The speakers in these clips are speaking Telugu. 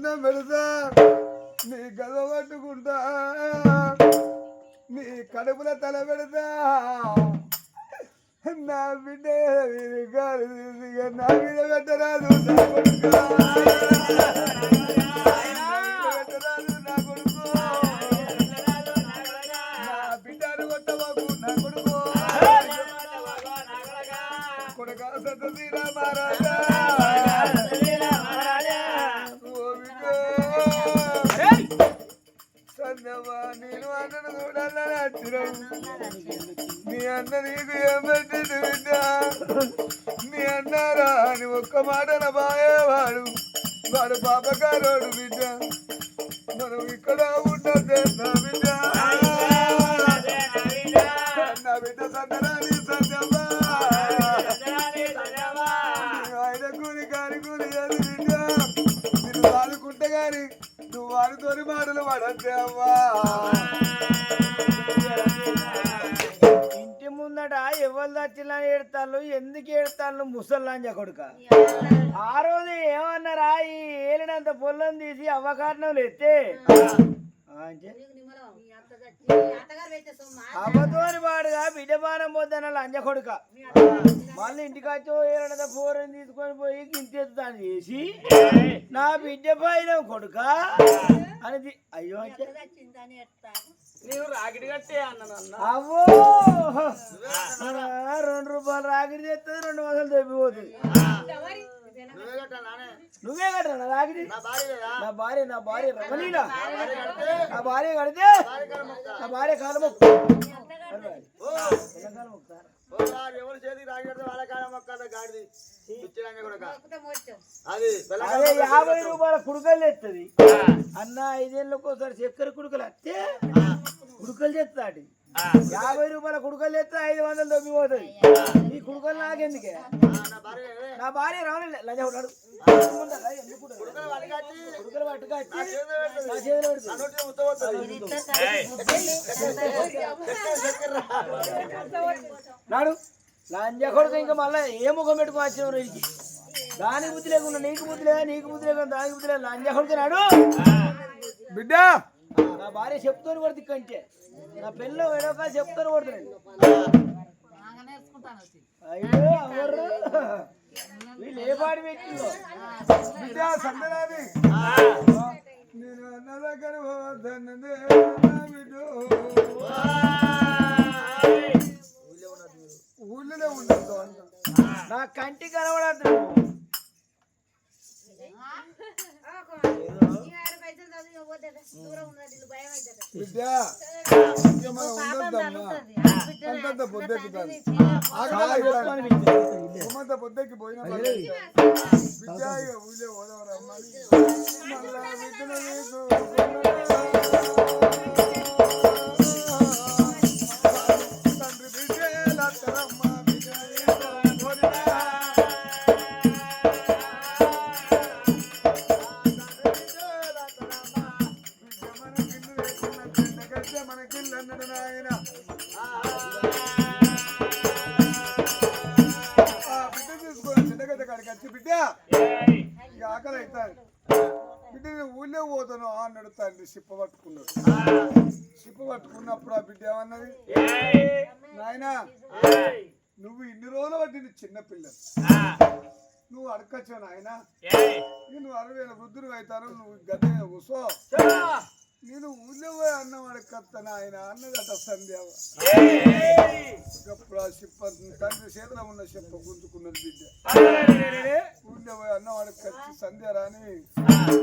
దండం పెడతా నీ గద పట్టుకుంటా నీ కడుపుల తల పెడతా నా బిడ్డ నా మీద పెట్టరాదు నా కొడుకు పెట్టరాదు నా కొడుకు నా బిడ్డను కొట్టబాకు నా కొడుకు కొడుక సతీరా మహారాజా నేను అన్నను చూడాలని వచ్చినావు మీ అన్న నీకు ఏం పెట్టింది బిడ్డ మీ అన్నారా అని ఒక్క మాటన బాయేవాడు వాడు పాపకారోడు బిడ్డ మనం ఇక్కడ ఉండదే నా బిడ్డ నా బిడ్డ సత్యరాని సత్యమ్మా ఆయన కూలి కాని కూలి అది బిడ్డ నేను వాడుకుంటే గాని నువ్వు వాడితోని మాటలు పడద్దే అమ్మా ఇంటి ముందట ఎవరు దచ్చిలా ఏడతాను ఎందుకు ఏడతాను ముసల్లాంజ కొడుక ఆ రోజు ఏమన్నారా ఈ ఏలినంత పొల్లం తీసి అవ్వకారణం ఎత్తే అవ్వతోని వాడుగా బిడ్డ బాణం పోద్దన్న లంజ కొడుక మళ్ళీ ఇంటికి వచ్చో ఏలనంత పూరని తీసుకొని పోయి గింతెత్తాను చేసి నా బిడ్డ పైన కొడుక అనేది అయ్యో అంటే నీవు రాగిడి కట్టే అన్న అవ్వో 2 రూపాయలు రాగిడి చేస్తుంది 2 వందలు తప్పిపోతుంది నువ్వే కట్టరా రాగిడి నా భార్య రమణీనా నా భార్య కడితే నా భార్య కాలమొక్కు ఎవరు చేతి రాగి కడితే వాళ్ళ కాలం మొక్క గాడిది అదే 50 రూపాయల కుడుకలు తెస్తుంది అన్న 5 ఏళ్ళకి ఒకసారి చక్కెర కుడుకలు వస్తే కుడుకలు తెస్తాడు 50 రూపాయల కుడుకలు తెస్తే 500 తప్పిపోతుంది ఈ కుడుకలు నాకెందుకే నా భార్య రావలే లంజ ఉన్నాడు కుడుకలు పట్టుకొచ్చి నా చేతిలో నాడు లంజ కొడుకు ఇంకా మళ్ళీ ఏ ముఖం పెట్టుకుని వచ్చేవారు ఇంటికి దానికి బుద్ధి లేకుండా నీకు బుద్ధి లేదా నీకు బుద్ధి లేకుండా దానికి బుద్ధి లేదు లంజ కొడుకు నాడు బిడ్డ నా భార్య చెప్తాను కొడుతుంది కంటే నా పెళ్ళి వేడొక చెప్తాను కొడుతున్నాడు అయ్యో ఎవరు వీళ్ళు ఏ పాడి పెట్టిందో బిడ్డ సందరాని నేను అన్న దగ్గర పోవద్దన్నదే ఊళ్ళోనే ఉండదు అంట నా కంటి కనబడదు బిడ్డ మనం ఉండొద్దమ్మా అంతంత పొద్దెక్కుతాను ఉమ్మంత పొద్దెక్కి పోయినా బిడ్డ ఊళ్ళో పోదామరమ్మా మళ్ళా బిడ్డను తండ్రి బిడ్డేలత్తరమ్మా మనకిల్లు అన్నాడు నాయన బిడ్డ తీసుకోవాలి చెడ్డగడ్డ కాడికి వచ్చి బిడ్డ ఇక ఆకలి అవుతాను బిడ్డ నేను ఊళ్ళో పోతాను అన్నాడు తండ్రి సిప్ప పట్టుకున్నప్పుడు ఆ బిడ్డ ఏమన్నది నాయన నువ్వు ఇన్ని రోజులు పట్టింది చిన్నపిల్ల నువ్వు అడగచ్చావు నాయన నేను 60 ఏళ్ళ వృద్ధులు అవుతాను నువ్వు గదే కూసో నేను ఊళ్ళో పోయి అన్నం అడగత్తాను ఆయన అన్నదట సంధ్య అప్పుడు ఆ చెప్ప తండ్రి చేతిలో ఉన్న చెప్ప గుంజుకున్నది బిడ్డ ఊళ్ళో పోయి అన్నం అడగచ్చి సంధ్య రాని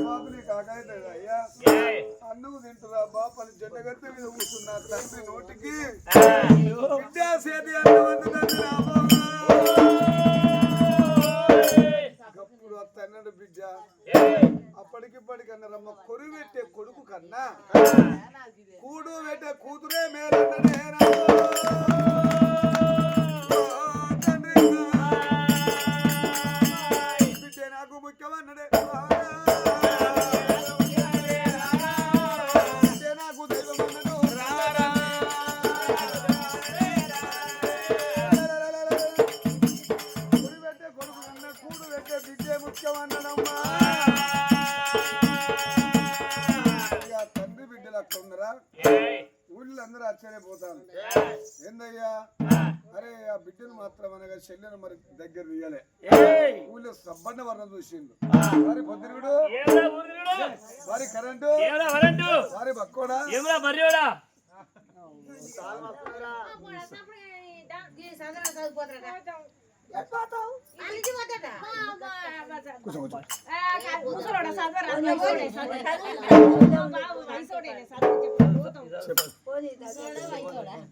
బాబు నీకు ఆకలి అయ్యా అన్నం తింటురా బాపని జడ్డగత్తి మీద కూర్చున్నా తండ్రి నోటికి బిడ్డ చేతి అన్నం అందుతుంది అప్పుడు అన్నడు బిడ్డ అప్పటికిప్పటికి అన్నారమ్మ కొరువు పెట్టే కొడుకు కన్నా కూడు పెట్టే కూతురే మేలన్ననే బిడ్డ నాకు ముఖ్యమన్నడే బిడ్డ నాకు దైవం అన్నడు కొరువు పెట్టే కొడుకు కన్నా కూడు పెట్టే బిడ్డే ముఖ్యమన్నడమ్మా ఆశ్చర్యపోతాను ఏందయ్యా అరే ఆ బిడ్డను మాత్రం అనగా చెల్లెను మరి దగ్గర తీయలే ఊళ్ళో సబ్బన్న వర్ణం చూసిండు వారి పొద్దురుడు వారి కరెంటు వారి బక్కోడా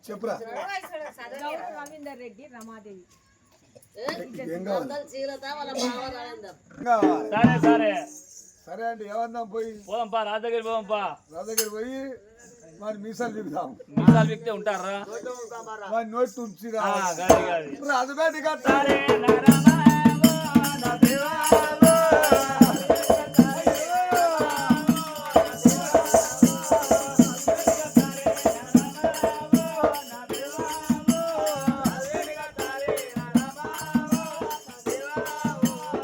చెప్పురా రవీందర్ రెడ్డి రమాదేవి సరే అండి ఏమన్నా పోయి పోదాంపా రాజు దగ్గర పోదాంపా రాజు దగ్గర పోయి మరి మీసాలు తిరుగుతాం మీసాలు వ్యక్తి ఉంటారా వాడి నోటి తుంచి రాజుబేటి సరే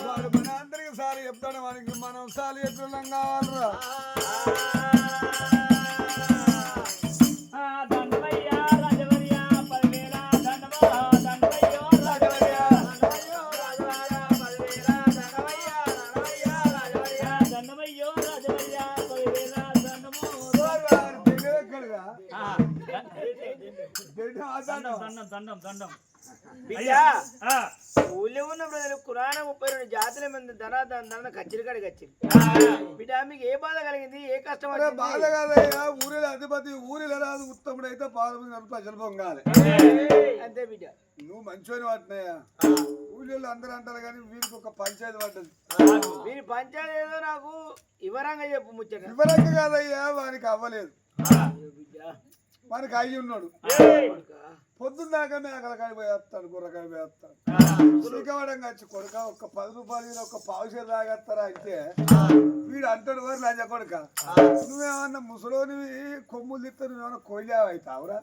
వాడు మన అందరికి సారి చెప్తాడు వానికి మనం సారి ఎట్లున్నాం కావాలరా ఊళ్ళో ఉన్న ప్రజలు కురాన 32 జాతుల మంది ధన కచ్చిరి కాడికి వచ్చింది బిడ్డ మీకు ఏ బాధ కలిగింది ఏ కష్టం వచ్చింది? బాధ కాదయ్యా ఊరిలో అధిపతి ఊరిలో రాదు ఉత్తముడు అయితే పాదం ప్రజలు పొంగాలి అంతే బిడ్డ నువ్వు మంచిని వాటినయ్యా ఊళ్ళో అందరూ అంటారు కానీ వీరికి ఒక పంచాయతీ పడ్డది మీరు పంచాయతీ ఏదో నాకు వివరంగా చెప్పు ముచ్చట వివరంగా కాదయ్యా వానికి అవ్వలేదు వానికి అయ్యి ఉన్నాడు పొద్దున్నాక మేకలకాయ పోయేస్తాడు గుర్రకాయ పోయేస్తాడు శ్రీకవాడంగా వచ్చి కొడుక ఒక 10 రూపాయలు ఒక పావుసేరు తాగేస్తారా అంటే వీడు అంటాడు వారు లంజ కొడుక నువ్వేమన్నా ముసలోనివి కొమ్ములు తిత్తా నువ్వేమన్నా కొయ్యావు అవుతావురా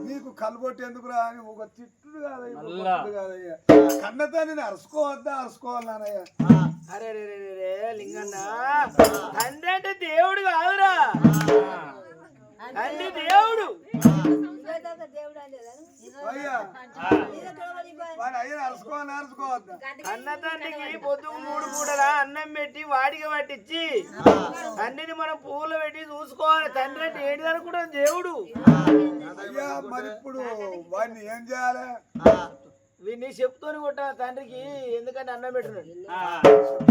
నీకు కలబొట్టి ఎందుకురా అని ఒక తిట్టుడు కాదయ్యా కాదయ్యా కన్నతా నేను అరుసుకోవాలన్నానయ్యా అరే లింగన్న తండ్రి అంటే దేవుడు కాదురా తండ్రి దేవుడు అయ్యా వాడు అయ్యా అరుసుకోవద్దా అన్న తండ్రికి పొద్దు 3 పూటలా అన్నం పెట్టి వాడికి పట్టించి తండ్రిని మనం పువ్వులు పెట్టి చూసుకోవాలి తండ్రి అంటే ఏంటి అనుకుంటాం దేవుడు అయ్యా మరి ఇప్పుడు వాడిని ఏం చేయాలి వీడిని చెప్తూనే కొట్టా తండ్రికి ఎందుకంటే అన్నం పెట్టున్నాడు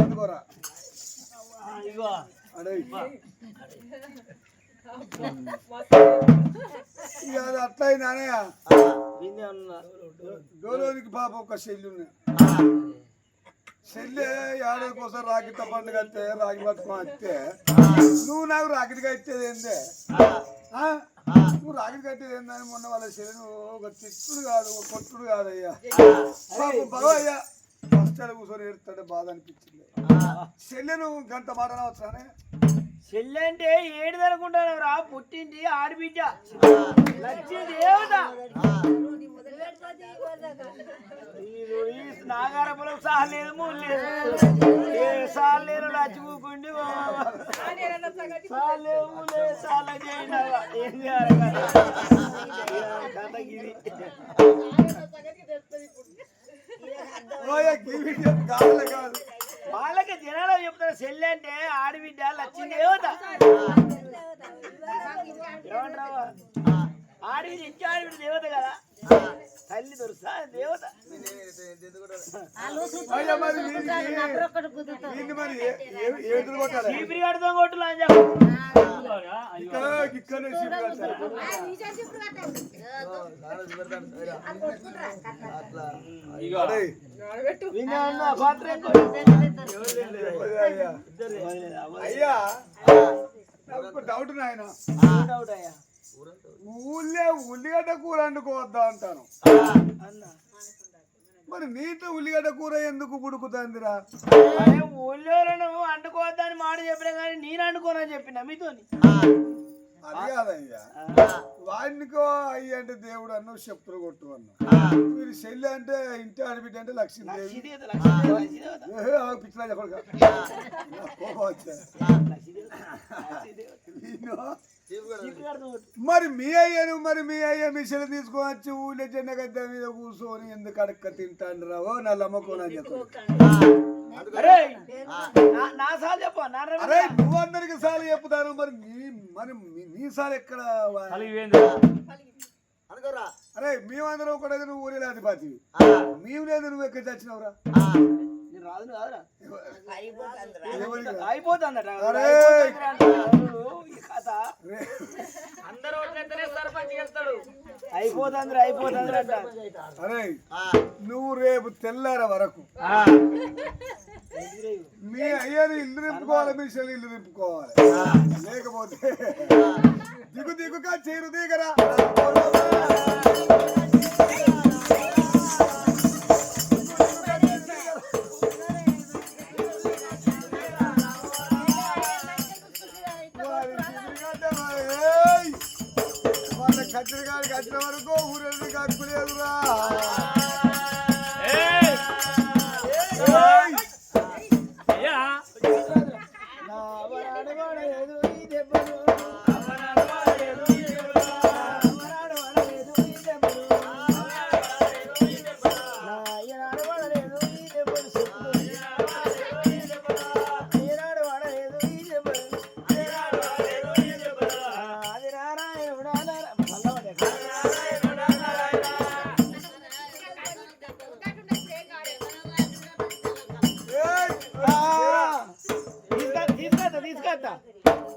అందుకోరా అడే ఇక అది అట్లా అయినానయ్యా డోలోనికి పాప ఒక చెల్లి ఉన్నాయి చెల్లె ఏడాది కోసం రాకిత పండుగ అయితే రాగి పట్టుకొని వస్తే నువ్వు నాకు రాకెట్ కట్టేది ఏందే నువ్వు రాకెట్ కట్టేది ఏందని మొన్న వాళ్ళ చెల్లి నువ్వు ఒక తిట్టుడు కాదు ఒక కొట్టుడు కాదయ్యా పాప బావయ్యా కష్టాలు కూర్చొని ఏడుతాడే బాధ అనిపించింది చెల్లె నువ్వు గంట మాట్లాడవచ్చానే చెల్లి అంటే ఏడు అనుకుంటాను రా పుట్టింటి ఆడబిడ్డ లక్ష్మీ దేవత నాగారపులకు సాలేదు మూలేదు సాలేదు లచ్చిపోకుండి సాలేవు సాల చేయండి ఏం చేయాలి కథగిరి కాదు వాళ్ళకి జనాలు చెప్తారు చెల్లి అంటే ఆడబిడ్డ లక్ష్మీ దేవత ఏమంటావా ఆడబిడ్డ ఇంటి ఆడబిడ్డ దేవత కదా తల్లి దొరుకుతా దేవత చీపిరి కడతాం కొట్టులు అని అయ్యా డౌట్ నాయన ఊళ్ళే ఉల్లిగడ్డ కూర వండుకోవద్దా అంటాను మరి నీతో ఉల్లిగడ్డ కూర ఎందుకు పుడుకుతుందిరా ఊళ్ళోలను వండుకోవద్దని మాట చెప్పినా కానీ నేను వండుకోనని చెప్పిన మీతో అది కాదయ్యా వాడినికో అయ్యి అంటే దేవుడు అన్నావు చెప్పులు కొట్టు అన్నావు మీరు చెల్లి అంటే ఇంటి ఆడబిడ్డ అంటే లక్ష్మీదేవి పిచ్చిలా చెప్పడు మరి మీ అయ్య మిషన్ తీసుకొని ఊళ్ళో జెండ గద్ద మీద కూర్చొని ఎందుకు అడక్క తింటాను రావో నా లమ్మకం అని చెప్పు. అరే నా సార్ చెప్పు అరే నువ్వు అందరికి సార్లు చెప్తాను మరి నీ సార్ ఎక్కడ అరే మేమందరం ఒకటే నువ్వు ఊరిలో అధిపతి మేము లేదు నువ్వు ఎక్కడ చచ్చినవురా రాదు కాదురా అయిపోతుందట ఈ కథ అందరూ వదిలేస్తేనే సర్పంచ్ వెళ్తాడు. అయిపోతుంది అంట. అరే నువ్వు రేపు తెల్లార వరకు మీ అయ్యని ఇల్లు నింపుకోవాలి మీ చెల్లి ఇల్లు నింపుకోవాలి లేకపోతే దిగుగా చేరు దిగరా వాళ్ళ కత్తిరిగాడికి వచ్చిన వరకు ఊరెళ్ళి కట్టుకునేదురా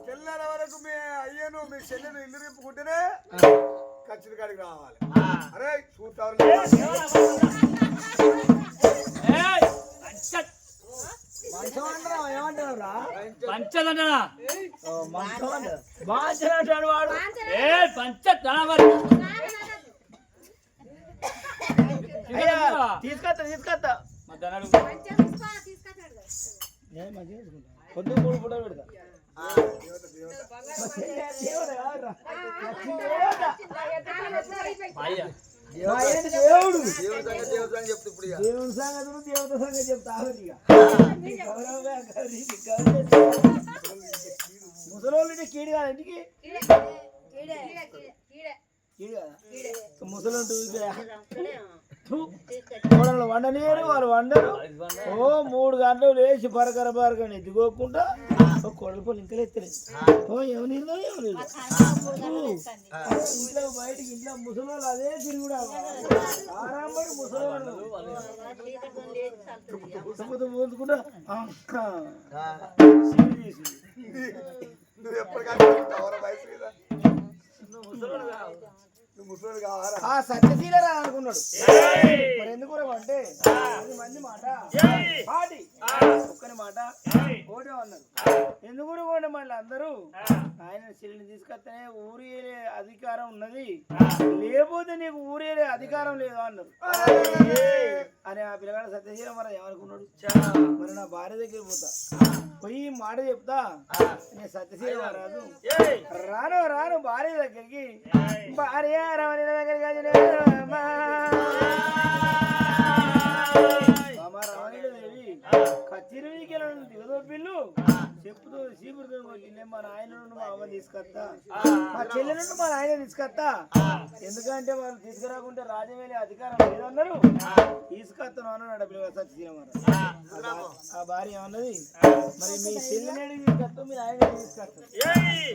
తెల్లార వరకు మీ అయ్యను మీ చెల్లెను ఇల్లు నింపుకుంటేనే కత్తిరిగాడికి రావాలి. అరే చూస్తారు ఏమంటారా పంచదన్నా బాగా వాడు తీసుకొస్తా పొద్దు 3 ఫోటో పెడతా దేవుడు దేవుని సంగతులు దేవత సంగతి చెప్తా ముసలోళ్ళు కీడు కాదు ఇంటికి కీడు కదా ముసలోళ్ళు వండలేరు వాళ్ళు వండరు. 3 గంటలు లేచి పరకరని ఎత్తుకోకుండా కొడల పళ్ళు ఇంకా ఎత్తలేదు. ఎవరిలో ఇంట్లో బయటికి ఇంట్లో ముసలోళ్ళు అదే తిరుగుడు ఆరాంబడి ముసలోళ్ళు పోసుకుంటా సత్యశీల రా అనుకున్నాడు. మరి ఎందుకు అంటే 10 మంది మాట పాటి ఒక్కని మాట ఓటే అన్నారు. ఎందుకు కూడా మళ్ళీ అందరూ ఆయన చెల్లిని తీసుకొస్తేనే ఊరేలే అధికారం ఉన్నది, లేకపోతే నీకు ఊరేలే అధికారం లేదు అన్నారు. అని ఆ పిల్లగాడు సత్యశీల మరి ఏమనుకున్నాడు, మరి నా భార్య దగ్గర పోతా పోయి మాట చెప్తా నేను సత్యశీల రాదు రాను భార్య దగ్గరికి. భార్య రమణి దగ్గరికి రమణీదేవి కచ్చిరికెళ్ళను దిగదో పిల్లు చెప్పుతూ చీపురుతో కొట్టిందే మా నాయన నుండి మా అమ్మ తీసుకొస్తా, మా చెల్లె నుండి మా నాయన తీసుకొస్తా. ఎందుకంటే వాళ్ళు తీసుకురాకుంటే రాజ్యం అధికారం లేదన్నారు. తీసుకొస్తాను అన్నాడు పిల్లగా సత్యశీలమారాజు. ఆ భార్య ఏమన్నది, మరి మీ చెల్లెని తీసుకొస్తాం మీ నాయన తీసుకొస్తాం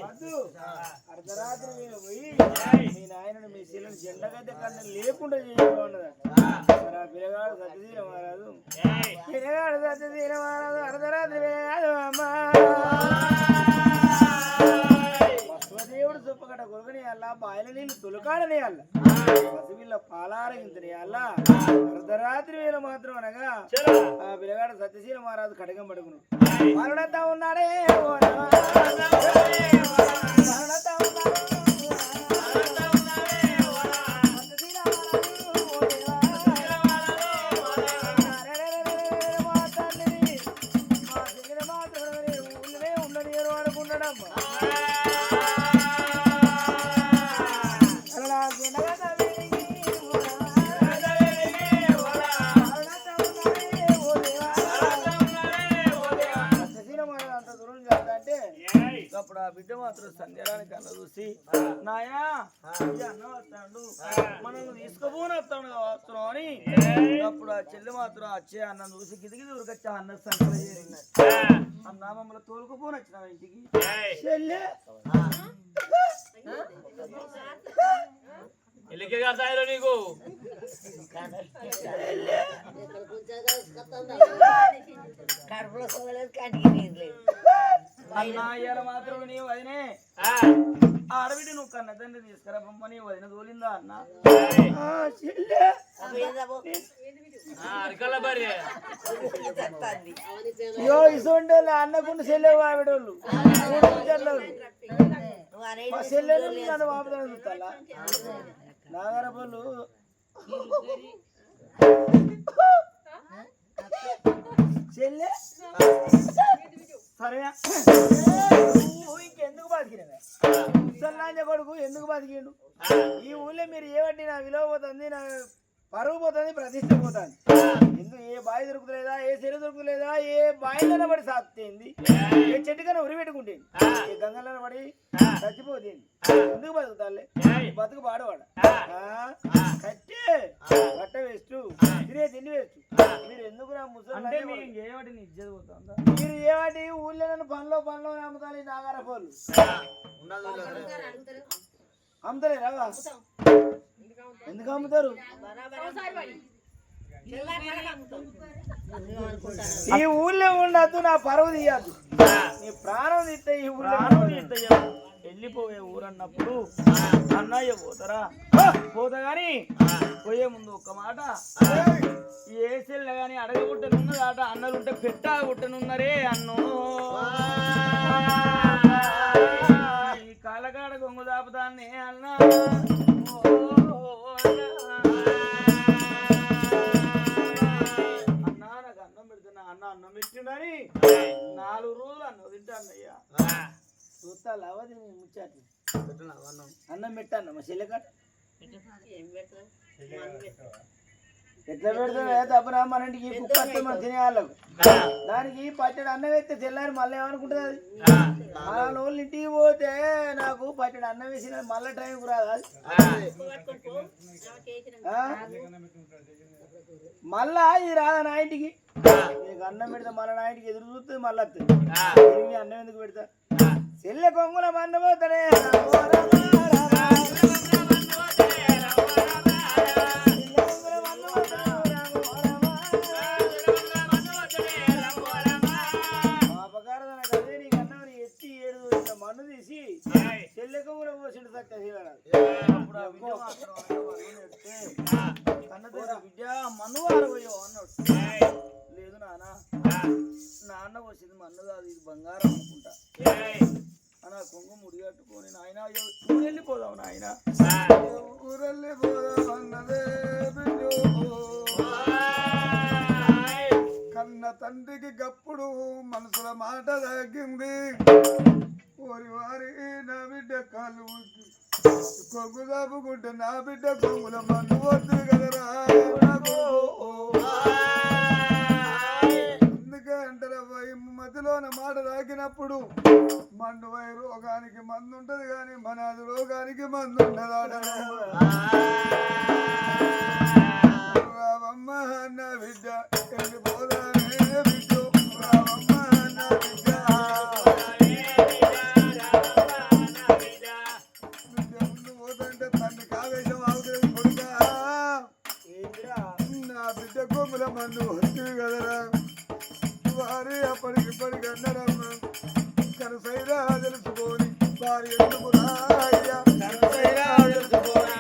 వద్దు, అర్ధరాత్రి మీద పోయి మీ నాయనను మీ చెల్లెని జెండగద్దె కన్నా లేకుండా చేయడం అన్నది. మరి ఆ పిల్లగాడు సత్యశీలమారాజు అర్ధరాత్రి అమ్మా దేవుడు చుప్పకట్ట కొడుకుని అల్లా బాయిల నీళ్ళు తొలకాడని అల్ల పసిపిల్ల పాలారగించని అల్ల అర్ధరాత్రి వేళ మాత్రం అనగా ఆ పిల్లగాడు సత్యశీల మహారాజు కడగం పడుకున్నాడు. మరణత ఉన్నాడే అప్పుడు ఆ బిడ్డ మాత్రం సంధ్యారానికి అన్న చూసి నాయనా ఈ అన్న వస్తాడు మనల్ని తీసుకుపోని వస్తాడు కావచ్చు అని అప్పుడు ఆ చెల్లి మాత్రం వచ్చే అన్న చూసి గిదిగి దూరకొచ్చి అన్న సంకల చేరింది. అన్న మమ్మల్ని తోలుకుపోని వచ్చిన ఇంటికి చెల్లె ఎల్లికే కాసాయలో నీకు అన్న ఇయ్యాల మాత్రం నీ వదినే ఆడబిడ్డ నువ్వు కన్న తండ్రి తీసుకురా బొమ్మని వదిన తోలిందా అన్న చెల్లె అరకల భార్య అయ్యో ఇసుంటే అన్నకుండా చెల్లె ఆవిడోళ్ళు మా చెల్లెలు నన్ను వాపుతాను చూస్తాలా నాగరపల్లు చెల్లె సరే నువ్వు ఇంకెందుకు బతికినవే ముసల్లాంజ కొడుకు ఎందుకు బతికిండు ఈ ఊళ్ళో మీరు ఏమంటే నా విలువ పోతుంది నా పరువు పోతుంది ప్రతిష్ట పోతుంది ఎందుకు ఏ బావి దొరుకుతలేదా ఏ చెరువు దొరుకుతలేదా ఏ బావిలో పడి సాగుతుంది ఏ చెట్టుకన్నా ఉరి పెట్టుకుంటేది ఏ గంగలో పడి చచ్చిపోతుంది ఎందుకు బతుకుతాలే బతుకు పాడవాడ కట్టే బట్ట వేస్ట్ తినే తిండి వేస్ట్ మీరు ఎందుకు నా ముసలి ఏవాటి ఇజ్జత పోతుందా మీరు ఏవాటి ఊళ్ళో నన్ను పనిలో నమ్ముతాను నాగార పోలు అమ్ముతలేరా ఎందుకు అమ్ముతారు ఈ ఊళ్ళో ఉండద్దు నా పరువు తీయద్దు నీ ప్రాణం తీస్తే ఈ ఊళ్ళో వెళ్ళిపోయే ఊరన్నప్పుడు అన్నయ్య పోతారా పోతా గాని పోయే ముందు ఒక్క మాట ఏ సెల్ల గాని అడగబుట్టనున్నదాట అన్నలుంటే పెట్టాగుట్టనున్నరే అన్నో ఈ కాలకాడ గొంగు దాపుతాన్ని అన్న అన్న అన్నం పెట్టిండని 4 రోజులు అన్నం తింటాన్నయ్యా చూస్తా లవది ముచ్చాటి అన్నం పెట్టాను మా చెల్లెకాట ఎట్లా పెడతా తప్పరా మన ఇంటికి కుక్క వస్తే మనం తినేవాళ్ళకు దానికి పచ్చడి అన్నం వేస్తే తెల్లారి మళ్ళీ ఏమనుకుంటుంది అది ఆ రోజులు ఇంటికి పోతే నాకు పచ్చడి అన్నం వేసిన మళ్ళీ టైంకు రాదు మళ్ళా ఇది రాదా నా ఇంటికి నీకు అన్నం పెడతా మళ్ళీ నా ఇంటికి ఎదురు చూస్తుంది మళ్ళీ వస్తుంది అన్నం ఎందుకు పెడతా చెల్లె కొంగుల మన్న పోతానే మన్ను తీసి చెల్లె కొంగుల పోసిండు చక్క కన్న బిడ్డ మన్ను వారబోయో అన్నాడు లేదు నాన్న వచ్చింది మన్ను కాదు ఇది బంగారం అనుకుంటా నా కొంగు ముడిగట్టుకొని నాయన ఊరెళ్ళిపోదాం నాయన ఊరెళ్ళిపోదాం అన్నదే కన్న తండ్రికి గప్పుడు మనసుల మాట తగ్గింది ఓరి వారి నా బిడ్డ కాళ్ళు కొంగు దాపుకుంటే నా బిడ్డ కొంగుల మన్ను వద్దు కదరా ఎందుకంటారా మధ్యలోన మాట తాకినప్పుడు మండు వై రోగానికి మందు ఉంటది కానీ మనాది రోగానికి మందు ఉండదాడ రావమ్మ నా బిడ్డ వెళ్ళిపోదానే బిడ్డ రావమ్మ నా బిడ్డ ముందు పోతుంటే తన్ని కావేశం అవుతుంది కొడుక నా బిడ్డ కొమ్ముల మందు వస్తుంది కదరా వారి అప్పటికిప్పటికి అన్నారమ్మ కనసైరా తెలుసుకొని వారి ఎందుకు రాయ్యా కనసైరా తెలుసుకొని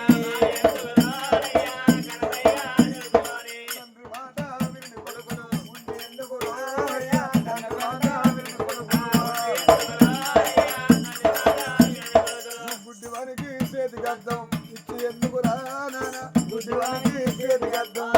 తండ్రి మాట విని కొడుకును ఉండి ఎందుకు రాయ్యా తండ్రి మాట విని కొడుకును గుడ్డివానికి చేతికి అర్థం ఇచ్చి ఎందుకు రా నాన్న గుడ్డివానికి చేతికి అర్థం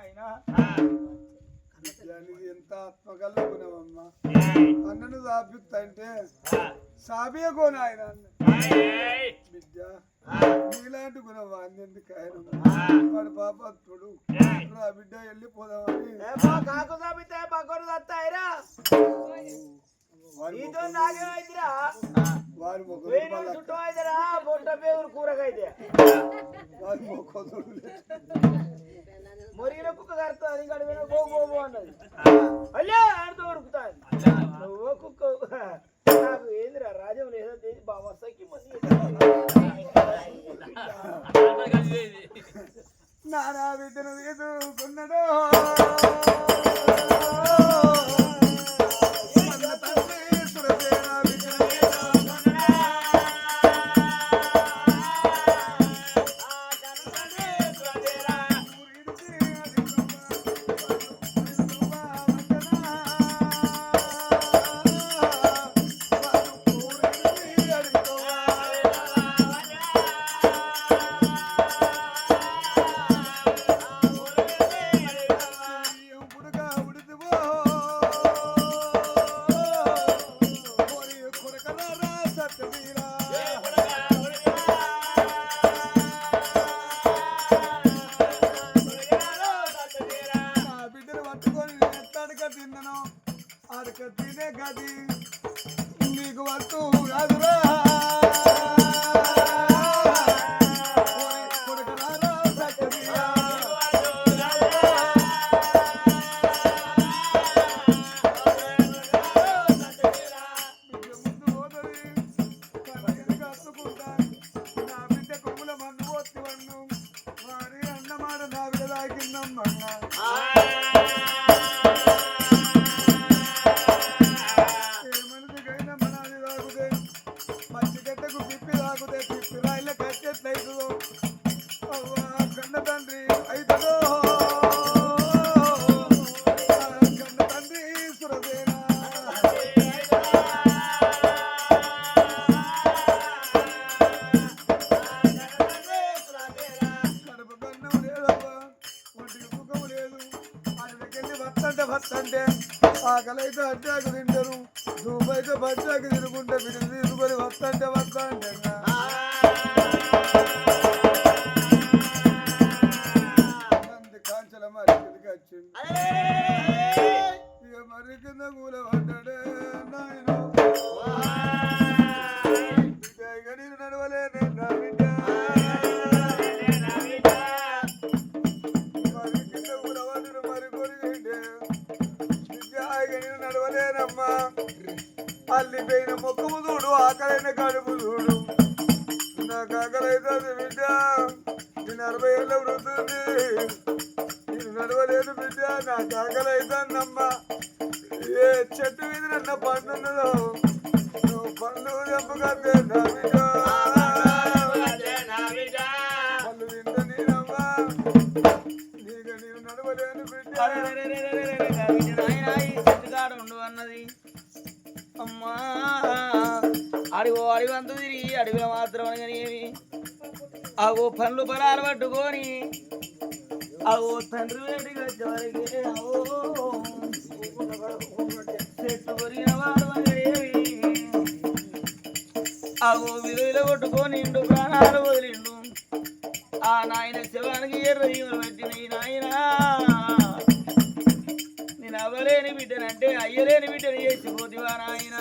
నాయన దానికి ఎంత ఆత్మకల్ల గుణమమ్మా అన్నను సాపిస్తంటే సాబియకో నాయన బిడ్డ నీలాంటి గుణం వాడినందుకు ఆయన వాడు పాపత్తుడు రా బిడ్డ వెళ్ళిపోదామని కాకు సాపితే పక్కన వస్తాయిరా నీతో నాగేమైందిరా వారి ముఖం చుట్టూ అయితేరా పొట్ట పేరు కూరకైతే వారి ముఖం మొరిగిన కుక్క కడతాది గడిపిన గో గోబో అన్నది అల్లే ఆడుతూ ఉరుకుతాది నువ్వు కుక్క నాకు ఏందిరా రాజ్యం లేదా తెలిసి బాబా సఖి నానా బిడ్డను ఎదుర్కొన్నదో నీకు వస్తూ రాదురా కొడుకరారా సత్యమీరా ముందు పోతుంది కత్తుకుంటా నా బిడ్డ కొమ్ముల మన్ను పోతి వన్ను వారి అన్నమాట నా బిడ్డ దాకిందమ్మన్నా అంటే ఆకలైతే అట్టాకు తింటారు దూపైతే బచ్చాకు తినుకుంటే బిడ్డలు తీసుకొని వస్తంటే కాంచల మరి కిందకి వచ్చింది ఇక మరి కింద కూల పడ్డాడే నాయన నీరు నడవలేనే నా బిడ్డ మరి కింద కూల పడ్డాడు మరి కొరిగిండే నడవలేనమ్మా అల్లిపోయిన మొక్కము చూడు ఆకలైన కడుపు చూడు నాకు ఆకలైతుంది బిడ్డ నేను 60 ఏళ్ళ వృద్ధుంది నేను నడవలేదు బిడ్డ నాకు ఆకలైతుందమ్మా ఏ చెట్టు మీద నన్న పండు ఉన్నదో నువ్వు పండ్లు చెప్పకంటే నా బిడ్డ పళ్ళు తింటే నేనమ్మా నీకు నేను నడవలేను బిడ్డ అన్నది అమ్మా అడివంత తిరిగి అడవిలో మాత్రం అనగానేవి ఆగో పనులు పరాలు పట్టుకొని ఆగో తండ్రి వేడికి వచ్చేవారికి చెట్టు కొరిగిన వాడు అనగానేవి ఆగో విలువలు కొట్టుకొని ఇండు ప్రాణాలు వదిలిండు ఆ నాయన శవానికి ఎర్ర జీవులు పెట్టిన ఈ నాయన నేను అవ్వలేని బిడ్డనంటే అయ్యలేని బిడ్డను చేసిపోతివా నాయన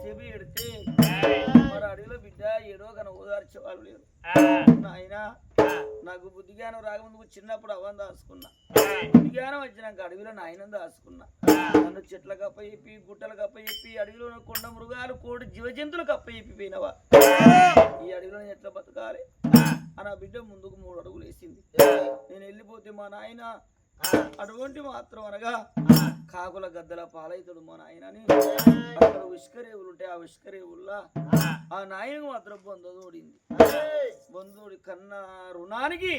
సెబి ఎడితే మరి అడవిలో బిడ్డ ఏడో కన ఓదార్చే వాళ్ళు లేరు నాయన నాకు బుద్ధి జ్ఞానం రాకముందుకు చిన్నప్పుడు అవ్వని దాచుకున్నా బుద్ధి జ్ఞానం వచ్చినాక అడవిలో నాయనం దాచుకున్నా నన్ను చెట్ల కప్ప చెప్పి గుట్టల కప్ప చెప్పి అడవిలో కొండ మృగాలు కోడి జీవజంతువులు కప్ప చెప్పిపోయినవా ఈ అడవిలో ఎట్లా బతకాలి అని ఆ బిడ్డ ముందుకు 3 అడుగులు వేసింది నేను వెళ్ళిపోతే మా నాయన అటువంటి మాత్రం అనగా కాకుల గద్దల పాలైతుడు మా నాయనని అక్కడ ఉష్కరేవులు ఉంటే ఆ ఉష్కరేవుల్లా ఆ నాయనకు మాత్రం బొందోడింది బొందోడి కన్న రుణానికి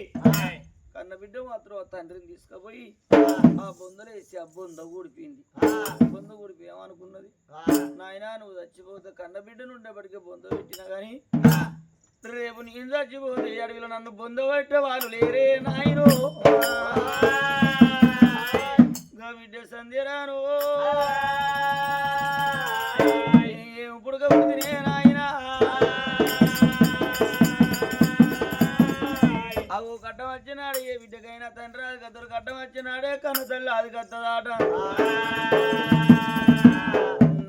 కన్న బిడ్డ మాత్రం ఆ తండ్రిని తీసుకుపోయి ఆ బొందలేసి ఆ బొంద ఊడిపోయింది బొంద ఊడిపోయి ఏమనుకున్నది నాయన నువ్వు చచ్చిపోతే కన్న బిడ్డను ఉండేప్పటికే బొంద పెట్టినా గాని రేపు నేను చచ్చిపోతే అడవిలో నన్ను బొందబట్టే వాళ్ళు లేరే నాయను బిడ్డ సంధ్యరాను ఇప్పుడు కబుడితే నాయన అవు కట్టం వచ్చినాడు ఏ బిడ్డకైనా తండ్రి అది కద్దరు కట్టం వచ్చినాడే కన్ను తల్లి అది కత్తదాట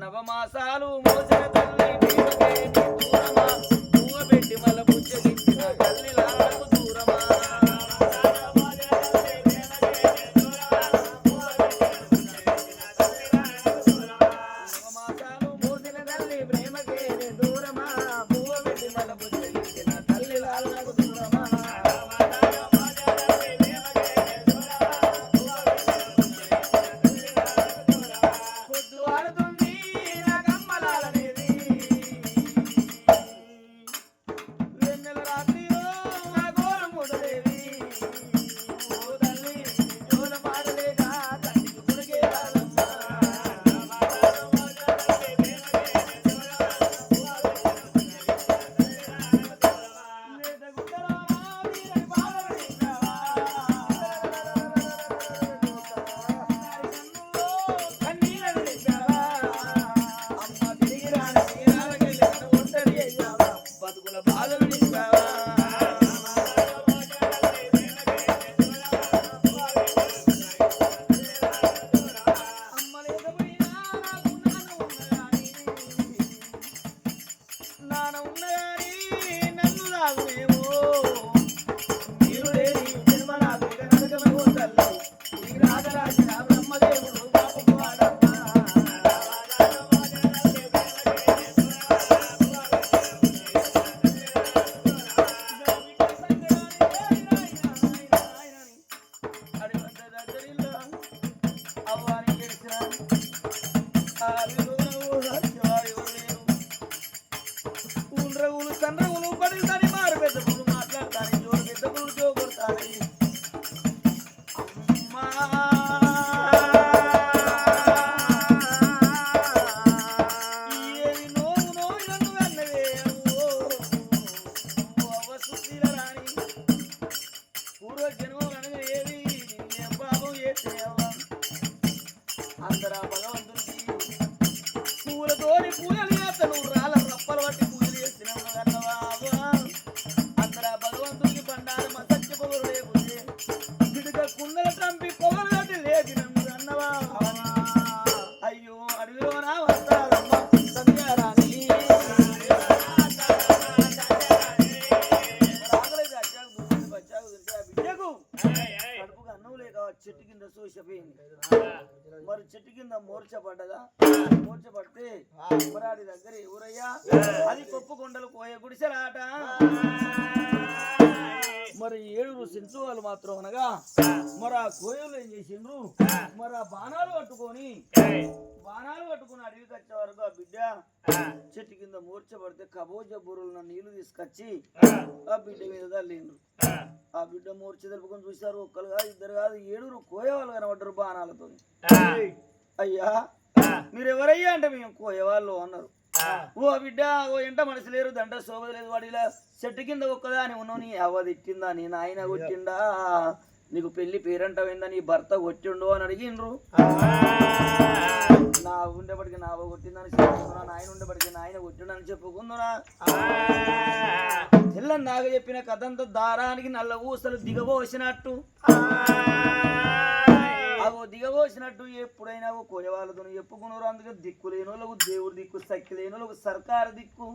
నవమాసాలు మోసిన తల్లి దూరమా పువ్వు పెట్టి మళ్ళీ పుచ్చగించిన తల్లి లాలకు దూరమా నవమాసాలు మోసిన తల్లి ప్రేమకే దూరమా పువ్వు పెట్టి మళ్ళీ పుచ్చగించిన తల్లి లాలకు దూరమా అందరా భగవంతుడికి పూలతోని పూజలు చేస్తాను రాళ్ళ రప్పలు పట్టి పూజలు చేస్తున్నావు అన్నవా అందరా భగవంతుడికి బండారు మసత్య పొగలు లేకుంటే పిడుక కుండలు చంపి పొగలు కట్టి లేచినము అన్నవా అయ్యో అడవిలోనా వస్తారమ్మ సంధ్యారాణి బిడ్డకు కడుపుకు అన్నం లేక చెట్టు కింద చూసిపోయింది మరి చెట్టు కింద మూర్చపడ్డదా మూర్చపడితే మరాడి దగ్గర ఎవరయ్యా అది కొప్పు కొండలు కోయ గుడిసెలాట మరి 7 సించు వాళ్ళు మాత్రం అనగా మరి ఆ కోయలు ఏం చేసిండ్రు మరి ఆ బాణాలు పట్టుకొని అడవికి వచ్చే వరకు ఆ బిడ్డ చెట్టు కింద మూర్చపడితే కబోజ బుర్రులను నీళ్లు తీసుకొచ్చి ఆ బిడ్డ మీద తల్లిండ్రు ఆ బిడ్డ మూర్చ తెలుపుకొని చూశారు ఒక్కరు కాదు ఇద్దరు కాదు 7 కోయవాళ్ళు కనబడ్డారు బాణాలతో అయ్యా మీరెవరయ్యా అంటే మేము కోయవాళ్ళు అన్నారు ఓ బిడ్డ ఓ ఎంట మనిషి లేరు దండ శోభ లేదు వాడు ఇలా చెట్టు కింద ఒక్కదాని ఉన్నావు నీ అవ్వ తిట్టిందా నీ నాయన కొట్టిండా నీకు పెళ్లి పేరంటమైందా నీ భర్త కొట్టిండు అని అడిగిండ్రు నా ఉండేపటికి నా అవ్వ కొట్టిందని చెప్పుకుందురా నాయన ఉండేపటికి నాయన కొట్టిండని చెప్పుకుందురా తెల్లని నాగ చెప్పిన కథంతో దారానికి నల్ల ఊసలు దిగబోసినట్టు అగో దిగబోసినట్టు ఎప్పుడైనా కోయవాళ్ళతో చెప్పుకున్నారు అందుకే దిక్కు లేని వాళ్ళకు దేవుడు దిక్కు సక్కి లేని వాళ్ళకు సర్కారు దిక్కు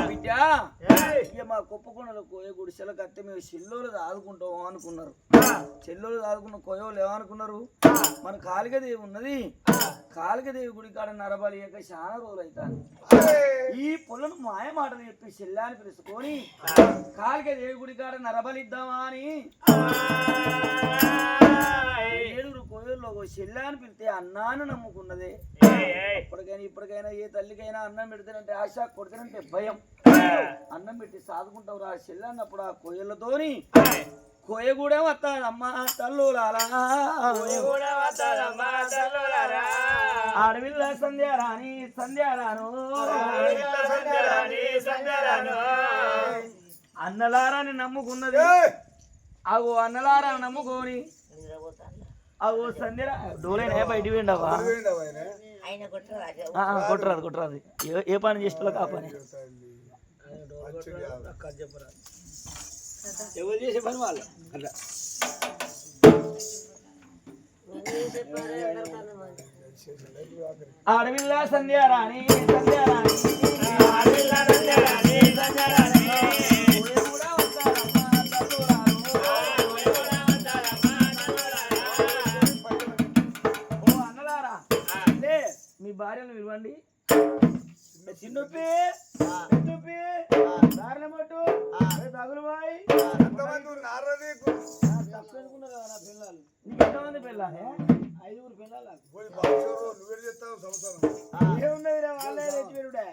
బిడ్డ ఇక మా కుప్పకొండలో కోయ గుడిసెల కత్తే మేము చెల్లోలు దాదుకుంటాం అనుకున్నారు చెల్లోలు దాదుకున్న కోయవాళ్ళు ఏమనుకున్నారు మన కాళికదేవి ఉన్నది కాళికదేవి గుడి కాడ నరబలి యొక్క చాలా రోజులు అవుతాను ఈ పొలను మాయ మాటలు చెప్పి చెల్లాని పిలుచుకొని కాళికదేవి గుడి కాడ నరబలిద్దామా అని 7 కోయల్లో చెల్లాని పిలితే అన్నాను నమ్ముకున్నదే ఇప్పటికైనా ఏ తల్లికైనా అన్నం పెడతానంటే ఆశ కొడతానంటే భయం అన్నం పెట్టి సాదుకుంటావు రా చెల్లన్నప్పుడు ఆ కోయలతోని కోయ కూడా వస్తాదమ్మా తల్లులారా అడవిల్ల సంధ్యారాణి సంధ్యారాను అన్నలారాని నమ్ముకున్నది అగో అన్నలారా నమ్ముకోని అగో సంధ్యరా డోలేనా బయటికి పోయిండవా కొట్టరాదు ఏ పని చేస్తా ఆ పని ఎవరు చేసే పని వాళ్ళు అట్లా అడవిల్లా సంధ్యారాణి అన్నలారా మీ భార్యను పిలవండి చిన్నొప్పి దారినట్టు తగులు బాయ్ తప్పనుకున్నారు కదా నా పిల్లలు నీకు ఎంతమంది పిల్లలే 5 పిల్లలు ఏమున్నది రా వాళ్ళే తెచ్చిపెరుడే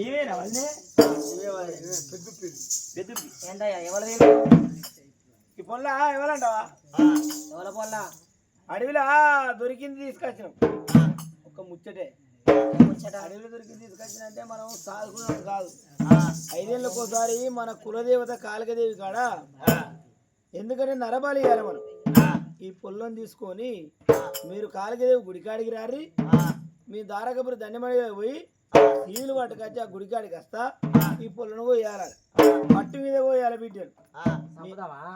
ఇవేనా వాళ్ళే ఏంటయ్యా ఎవరు ఈ పొల్ల ఎవరంటావా ఎవరి పొల్ల అడవిలో దొరికింది తీసుకొచ్చినాం ఒక ముచ్చటే అడవిలో దొరికింది తీసుకొచ్చినంటే మనం సాగుకున్నాం కాదు 5 ఏళ్ళకోసారి మన కులదేవత కాళికాదేవి కాడ ఎందుకంటే నరబలి ఇవ్వాలి మనం ఈ పొల్లం తీసుకొని మీరు కాళికాదేవి గుడికాడికి రారి మీ దారకపురి దండమడిగా పోయి నీళ్ళు పట్టుకొచ్చి ఆ గుడికాడికి వస్తా ఈ పొల్లను పోయాలి మట్టి మీద పోయాలి బిడ్డను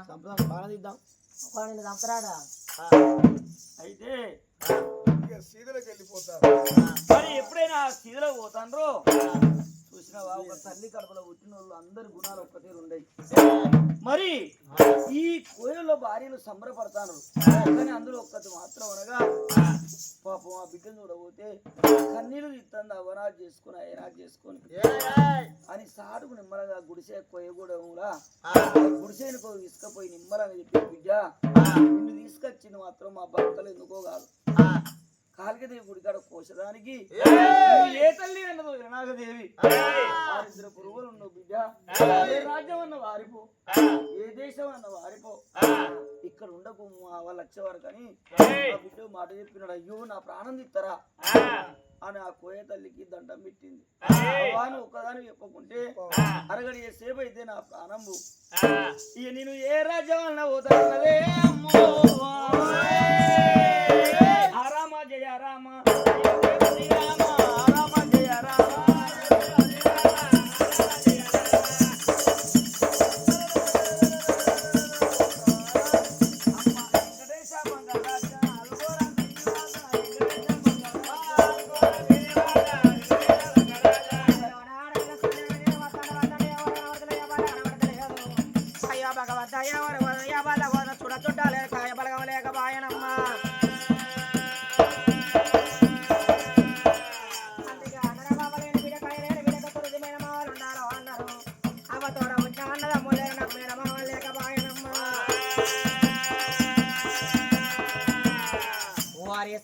సంపదాం బాగా తీద్దాం అయితే సీదలకు వెళ్ళిపోతారు మరి ఎప్పుడైనా సీదలో పోతాండ్రో చూసినావా ఒక తల్లి కడపలో పుట్టిన వాళ్ళు అందరి గుణాలు ఒక్కటే ఉండయి మరి ఈ కోయల్లో భార్యలు సంబరపడతాను కానీ అందులో ఒక్కటి మాత్రం అనగా పాపం ఆ బిడ్డను చూడబోతే కన్నీళ్ళు ఇస్తుంది అవనా చేసుకుని అయినా చేసుకొని అని సాటుకు నిమ్మలంగా గుడిసే కొయ్యకూడములా గుడిసేనుకో తీసుకపోయి నిమ్మలంగా చెప్పి బిడ్డ నిన్ను తీసుకొచ్చింది మాత్రం మా భర్తలు ఎందుకో కాదు కాళికాదేవి గుడికాడ కోసడానికి ఏ తల్లి అన్నదో వినాగదేవి 6 పురుగులు ఉన్నావు బిడ్డ ఏ రాజ్యం అన్న వారిపో ఏ దేశం అన్న వారిపో ఇక్కడ ఉండకు వాళ్ళ వచ్చేవారు కానీ ఆ బిడ్డ మాట చెప్పినాడు అయ్యో నా ప్రాణం తీస్తారా అని ఆ కోయ తల్లికి దండం పెట్టింది వాను ఒక్కదాని చెప్పకుంటే అరగడి సేపు అయితే నా ప్రాణం ఇక నేను ఏ రాజ్యం అన్న పోతానదే అమ్మో రామ జయ రామ శ్రీరామ రామ జయ రామ చూడ చుట్టాలే కాయ బలగలేక బాయనమ్మ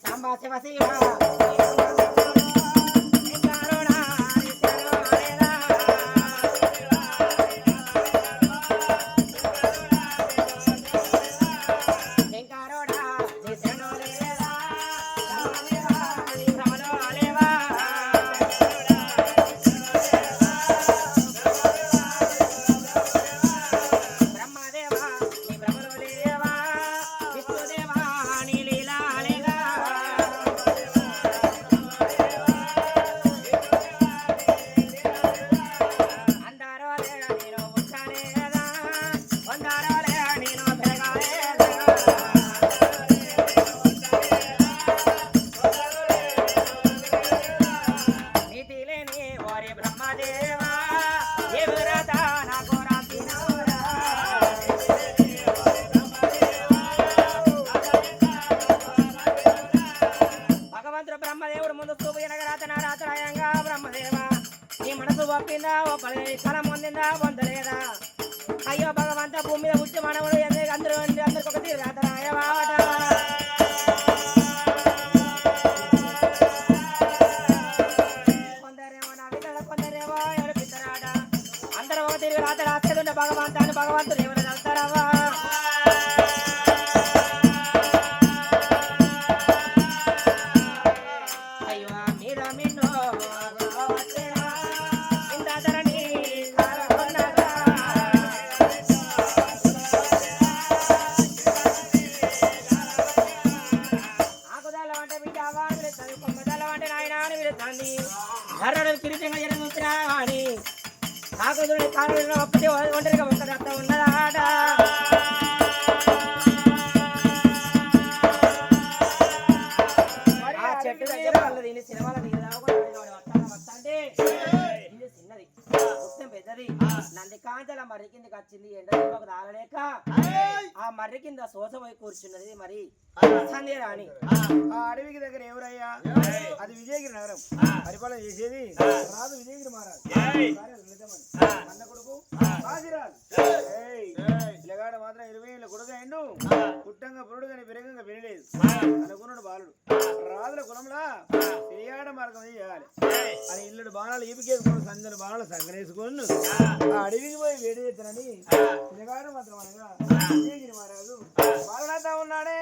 సాంబా శివ శివ బ్రహ్మదేవుడు ముందు చూపు రాత్రాయంగా బ్రహ్మదేవ నీ మనసు ఒప్పిందా ఒప్పలే కలం పొందిందా పొందలేదా అయ్యో భగవంత భూమి మీద పుట్టి మనవుడు అందరికి ఒక తీరు రాతరాయవాట కొందరేమో నా విధుల కొందరేమో ఎవరు పిత్తరాట అందరూ ఒక తీరు రాత రాసేదుంటే భగవంతాన్ని భగవంతుడు ఎవరు వెళ్తారవా మీద కొమ్మదల వంటి నాయనాన్ని విడుతుంది హర్రడు కిరీటంగా ఎరుగుతున్నా అని కాకుదుని కానుడిన ఒక్కటి ఒంటరిగా ఒక్కదత్త ఉన్నదాట ఆ చెట్టు దగ్గర వాళ్ళు దీన్ని సినిమాలో వస్తాంటే ఇది చిన్నది వృత్తం పెద్దది నంది కాంతల మర్రి కిందకి వచ్చింది ఎండ దెబ్బకు తాగలేక ఆ మర్రి కింద సోస పోయి కూర్చున్నది మరి సంధ్య రాణి ఆ అడవికి దగ్గర ఎవరయ్యా అది విజయగిరి నగరం పరిపాలన చేసేది రాదు విజయగిరి మహారాజు అన్న కొడుకు కాశీరాజు పిల్లగాడ మాత్రం 20 ఏళ్ళ కొడుకు అయిండు పుట్టంగా పురుడు కానీ విరగంగా వినలేదు అనుకున్నాడు బాలుడు రాజుల కులంలా తెలియాడ మార్గం చేయాలి అని ఇల్లుడు బాణాలు ఈపికేసుకుని సంజన బాణాలు సంగరేసుకొని ఆ అడవికి పోయి వేడి చేస్తానని పిల్లగాడ మాత్రం అనగా విజయగిరి మహారాజు బాలనాథ ఉన్నాడే